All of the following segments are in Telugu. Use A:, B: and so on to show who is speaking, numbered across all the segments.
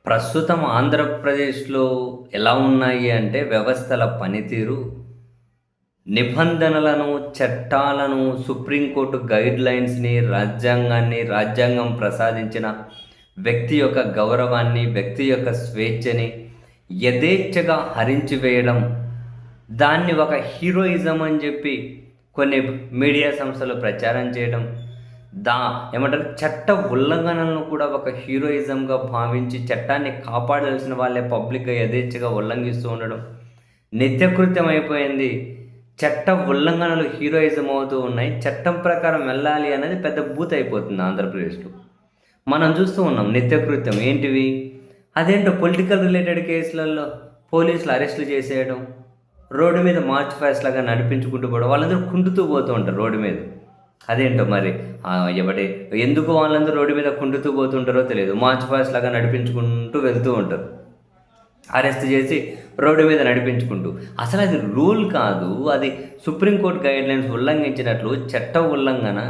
A: ప్రస్తుతం ఆంధ్రప్రదేశ్‌లో ఎలా ఉన్నాయి అంటే వ్యవస్థల పనితీరు, నిబంధనలను, చట్టాలను, సుప్రీంకోర్టు గైడ్‌లైన్స్‌ని, రాజ్యాంగాన్ని, రాజ్యాంగం ప్రసాదించిన వ్యక్తి యొక్క గౌరవాన్ని, వ్యక్తి యొక్క స్వేచ్ఛని యథేచ్ఛగా హరించి వేయడం, దాన్ని ఒక హీరోయిజం అని చెప్పి కొన్ని మీడియా సంస్థలు ప్రచారం చేయడం, దా ఏమంటారు చట్ట ఉల్లంఘనలను కూడా ఒక హీరోయిజంగా భావించి చట్టాన్ని కాపాడాల్సిన వాళ్ళే పబ్లిక్‌గా యథేచ్ఛగా ఉల్లంఘిస్తూ ఉండడం నిత్యకృత్యం అయిపోయింది. చట్ట ఉల్లంఘనలు హీరోయిజం అవుతూ ఉన్నాయి. చట్టం ప్రకారం వెళ్ళాలి అనేది పెద్ద బూత్ అయిపోతుంది ఆంధ్రప్రదేశ్‌లో. మనం చూస్తూ ఉన్నాం నిత్యకృత్యం ఏంటివి? అదేంటో పొలిటికల్ రిలేటెడ్ కేసులలో పోలీసులు అరెస్టులు చేసేయడం, రోడ్డు మీద మార్చ్ పాస్ట్ లాగా నడిపించుకుంటూ పోవడం, వాళ్ళందరూ కుంటుతూ పోతూ ఉంటారు రోడ్డు మీద. అదేంటో మరి ఎందుకు వాళ్ళందరూ రోడ్డు మీద కుంటుతూ పోతుంటారో తెలియదు. మార్చ్ పాస్ట్ లాగా నడిపించుకుంటూ వెళ్తూ ఉంటారు, అరెస్ట్ చేసి రోడ్డు మీద నడిపించుకుంటూ. అసలు అది రూల్ కాదు, అది సుప్రీంకోర్టు గైడ్లైన్స్ ఉల్లంఘించినట్లు చట్ట ఉల్లంఘన.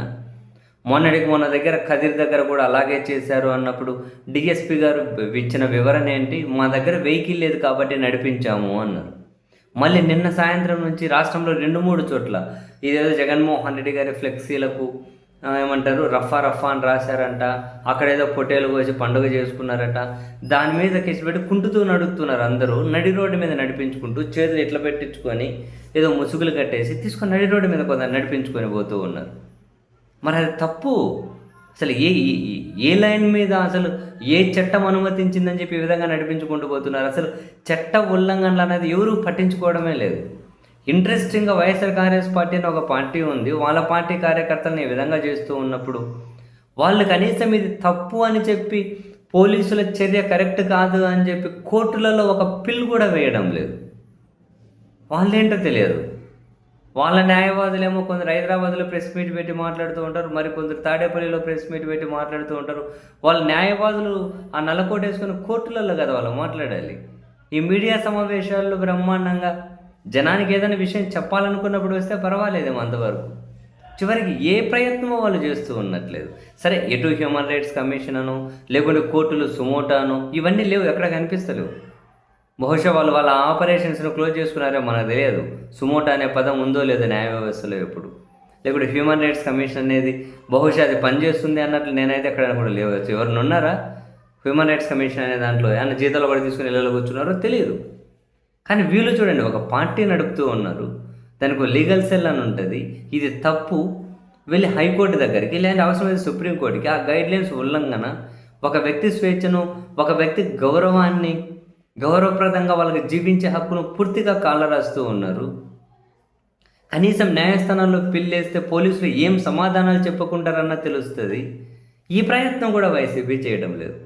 A: మొన్న దగ్గర కదిర్ దగ్గర కూడా అలాగే చేశారు అన్నప్పుడు డిఎస్పి గారు ఇచ్చిన వివరణ ఏంటి? మా దగ్గర వెహికల్ లేదు కాబట్టి నడిపించాము అన్నారు. మళ్ళీ నిన్న సాయంత్రం నుంచి రాష్ట్రంలో 2-3 చోట్ల ఇదేదో జగన్మోహన్ రెడ్డి గారి ఫ్లెక్సీలకు ఏమంటారు రఫా అని రాశారంట, అక్కడేదో పొట్టేలు కోసి పండుగ చేసుకున్నారట. దాని మీద కేసు పెట్టి కుంటుతూ నడుస్తున్నారు అందరూ. నడి రోడ్డు మీద నడిపించుకుంటూ చేతులు ఇట్లా పెట్టించుకొని ఏదో ముసుగులు కట్టేసి తీసుకొని నడి రోడ్డు మీద కొంత నడిపించుకొని పోతూ ఉన్నారు. మరి అది తప్పు. అసలు ఏ లైన్ మీద అసలు ఏ చట్టం అనుమతించిందని చెప్పి ఈ విధంగా నడిపించుకుంటూ పోతున్నారు? అసలు చట్ట ఉల్లంఘనలు అనేది ఎవరు పట్టించుకోవడమే లేదు. ఇంట్రెస్టింగ్గా వైఎస్ఆర్ కాంగ్రెస్ పార్టీ అని ఒక పార్టీ ఉంది. వాళ్ళ పార్టీ కార్యకర్తలను ఈ విధంగా చేస్తూ ఉన్నప్పుడు వాళ్ళు కనీసం ఇది తప్పు అని చెప్పి పోలీసుల చర్య కరెక్ట్ కాదు అని చెప్పి కోర్టులలో ఒక పిల్ కూడా వేయడం లేదు. వాళ్ళేంటో తెలియదు. వాళ్ళ న్యాయవాదులేమో కొందరు హైదరాబాద్లో ప్రెస్ మీట్ పెట్టి మాట్లాడుతూ ఉంటారు, మరి కొందరు తాడేపల్లిలో ప్రెస్ మీట్ పెట్టి మాట్లాడుతూ ఉంటారు. వాళ్ళ న్యాయవాదులు ఆ నల్లకోట వేసుకుని కోర్టులలో కదా వాళ్ళు మాట్లాడాలి. ఈ మీడియా సమావేశాల్లో బ్రహ్మాండంగా జనానికి ఏదైనా విషయం చెప్పాలనుకున్నప్పుడు వస్తే పర్వాలేదేమో అంతవరకు. చివరికి ఏ ప్రయత్నమో వాళ్ళు చేస్తూ ఉన్నట్లేదు. సరే, ఎటు హ్యూమన్ రైట్స్ కమిషన్ అను లేకుంటే కోర్టులు సుమోటాను ఇవన్నీ లేవు, ఎక్కడ కనిపిస్తలేవు. బహుశా వాళ్ళ ఆపరేషన్స్ను క్లోజ్ చేసుకున్నారో మనకు తెలియదు. సుమోటా అనే పదం ఉందో లేదో న్యాయ వ్యవస్థలో ఎప్పుడు. లేకుంటే హ్యూమన్ రైట్స్ కమిషన్ అనేది బహుశా అది పనిచేస్తుంది అన్నట్లు నేనైతే ఎక్కడ కూడా లేవచ్చు. ఎవరిని ఉన్నారా హ్యూమన్ రైట్స్ కమిషన్ అనే దాంట్లో ఏమన్నా జీతాలు కూడా తీసుకుని ఇళ్ళలో కూర్చున్నారో తెలియదు. కానీ వీళ్ళు చూడండి, ఒక పార్టీ నడుపుతూ ఉన్నారు, దానికి ఒక లీగల్ సెల్ అని ఉంటుంది. ఇది తప్పు, వెళ్ళి హైకోర్టు దగ్గరికి లేదంటే అవసరమైతే సుప్రీంకోర్టుకి ఆ గైడ్లైన్స్ ఉల్లంఘన, ఒక వ్యక్తి స్వేచ్ఛను, ఒక వ్యక్తి గౌరవాన్ని, గౌరవప్రదంగా వాళ్ళకి జీవించే హక్కును పూర్తిగా కాలరాస్తూ ఉన్నారు. కనీసం న్యాయస్థానాల్లో పిల్లేస్తే పోలీసులు ఏం సమాధానాలు చెప్పుకుంటారన్న తెలుస్తుంది. ఈ ప్రయత్నం కూడా వైసీపీ చేయడం లేదు.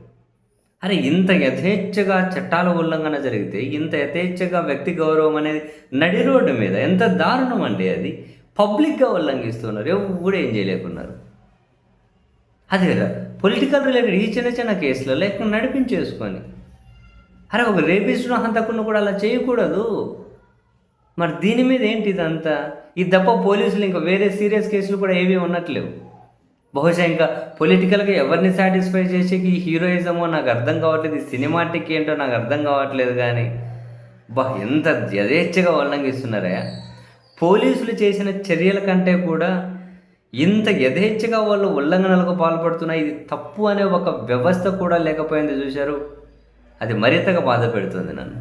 A: అరే, ఇంత యథేచ్ఛగా చట్టాల ఉల్లంఘన జరిగితే, ఇంత యథేచ్ఛగా వ్యక్తి గౌరవం అనేది నడి రోడ్డు మీద ఎంత దారుణం అండి. అది పబ్లిక్గా ఉల్లంఘిస్తున్నారు, ఎవరు ఏం చేయలేకున్నారు. అదే కదా పొలిటికల్ రిలేటెడ్ ఈ చిన్న కేసులలో ఎక్కువ నడిపించేసుకొని, అరే ఒక రేపిస్ట్ను హంతకును కూడా అలా చేయకూడదు. మరి దీని మీద ఏంటి ఇదంతా? ఇది తప్ప పోలీసులు ఇంకా వేరే సీరియస్ కేసులు కూడా ఏవీ ఉన్నట్లేవు. బహుశా ఇంకా పొలిటికల్గా ఎవరిని సాటిస్ఫై చేసేకి ఈ హీరోయిజమో నాకు అర్థం కావట్లేదు, ఈ సినిమాటిక్ ఏంటో నాకు అర్థం కావట్లేదు. కానీ ఎంత యథేచ్ఛగా ఉల్లంఘిస్తున్నారా? పోలీసులు చేసిన చర్యల కంటే కూడా ఇంత యథేచ్ఛగా వాళ్ళు ఉల్లంఘనలకు పాల్పడుతున్నా, ఇది తప్పు అనే ఒక వ్యవస్థ కూడా లేకపోయింది చూశారు. అది మరింతగా బాధ పెడుతుంది నన్ను.